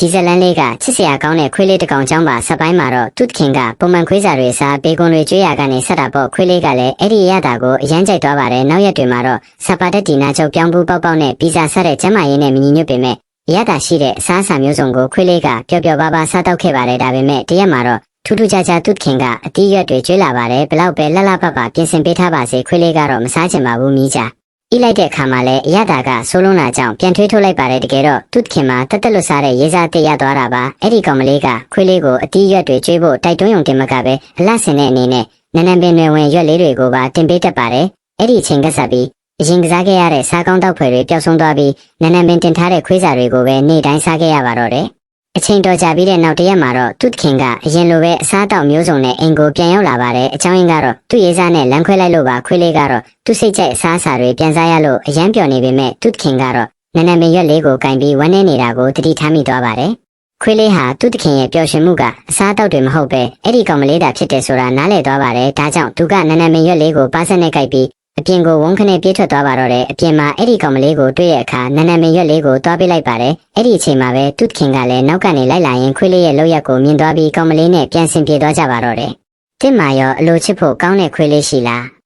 ဒီဇလန်လေးကချစ်စရာကောင်းတဲ့ခွေးလေးတစ်ကောင်ကြောင်းပါဆက်ပိုင်းမှာတော့သူ့ခင်ကပုံမှန်ခွေးစာတွေစားပေကွန်တွေကျွေးရကနေဆက်တာပေါ့ခွေးလေးကလည်းအဲ့ဒီရတာကိုအရန်ကြိုက်သွားပါတယ်နောက်ရက်တွေမှာတော့စပါတက်တီနာချုပ်ပြောင်းဘူးပေါက်ပေါက်နဲ့ပီဇာဆက်တဲ့ကျမ်းမာရေးနဲ့မညီညွတ်ပေမဲ့ရတာရှိတဲ့အစားအစာမျိုးစုံကိုခွေးလေးကပျော်ပျော်ပါးပါးစားတောက်ခဲ့ပါတယ်ဒါပေမဲ့တရက်မှာတော့ထူးထူးခြားခြားသူ့ခင်ကအတီးရွက်တွေကျွေးလာပါတယ်ဘလောက်ပဲလှလှပပပြင်ဆင်ပေးထားပါစေခွေးလေးကတော့မစားချင်ပါဘူးမိကြဤလိုက်တဲ့အခါမှာလည်းအရတာကဆိုးလုံးလာကြောင်းပြန်ထွေးထုတ်လိုက်ပါတယ်တကယ်တော့သူ့ခင်မှာတက်တက်လွတ်စားတဲ့ရေးစားတစ်ရသွားတာပါအဲ့ဒီကောင်မလေးကခွေးလေးကိုအတီးရွက်တွေကျွေးဖို့တိုက်တွန်းရုံတင်မကပဲအလှဆင်တဲ့အနေနဲ့နန်းနန်းပင်တွေဝင်ရွက်လေးတွေကိုပါတင်ပေးတတ်ပါတယ်အဲ့ဒီအချိန်ကစားပြီးအရင်ကစားခဲ့ရတဲ့စားကောင်းတောက်ဖွယ်တွေပျောက်ဆုံးသွားပြီးနန်းနန်းပင်တင်ထားတဲ့ခွေးစာတွေကိုပဲနေ့တိုင်းစားခဲ့ရပါတော့တယ်အချိန်တော်ကြာပြီးတဲ့နောက်တရက်မှာတော့သူ့ခင်ကအရင်လိုပဲအစားအသောက်မျိုးစုံနဲ့အိမ်ကိုပြန်ရောက်လာပါတယ်အကြောင်းရင်းကတော့သူ့ရေးစားနဲ့လမ်းခွဲလိုက်လို့ပါခွေးလေးကတော့သူ့စိတ်ကြိုက်အစားအစာတွေပြန်စားရလို့အရန်ပျော်နေပေမဲ့သူ့ခင်ကတော့နန်းနန်းပင်ရွက်လေးကိုကင်ပြီးဝမ်းနေနေတာကိုသတိထားမိသွားပါတယ်ခွေးလေးဟာသူ့ခင်ရဲ့ပျော်ရွှင်မှုကအစားအသောက်တွေမဟုတ်ပဲအဲ့ဒီကောင်မလေးတာဖြစ်တယ်ဆိုတာနားလည်သွားပါတယ်ဒါကြောင့်သူကနန်းနန်းပင်ရွက်လေးကိုပါဆက်နဲ့ကိုက်ပြီးအပြင်ကိုဝုန်းခနဲ့ပြေးထွက်သွားပါတော့တယ်အပြင်မှာအဲ့ဒီကောင်မလေးကိုတွေ့ရအခါနန်းနန်းမင်ရွက်လေးကိုတွားပေးလိုက်ပါတယ်အဲ့ဒီအချိန်မှာပဲသူ့ခင်ကလည်းနောက်ကနေလိုက်လာရင်ခွေးလေးရဲ့လောက်ရက်ကိုမြင်သွားပြီးကောင်မလေးနဲ့ပြန်ဆင်ပြေသွားကြပါတော့တယ်တစ်မာရောအလိုချစ်ဖို့ကောင်းတဲ့ခွေးလေးရှိလား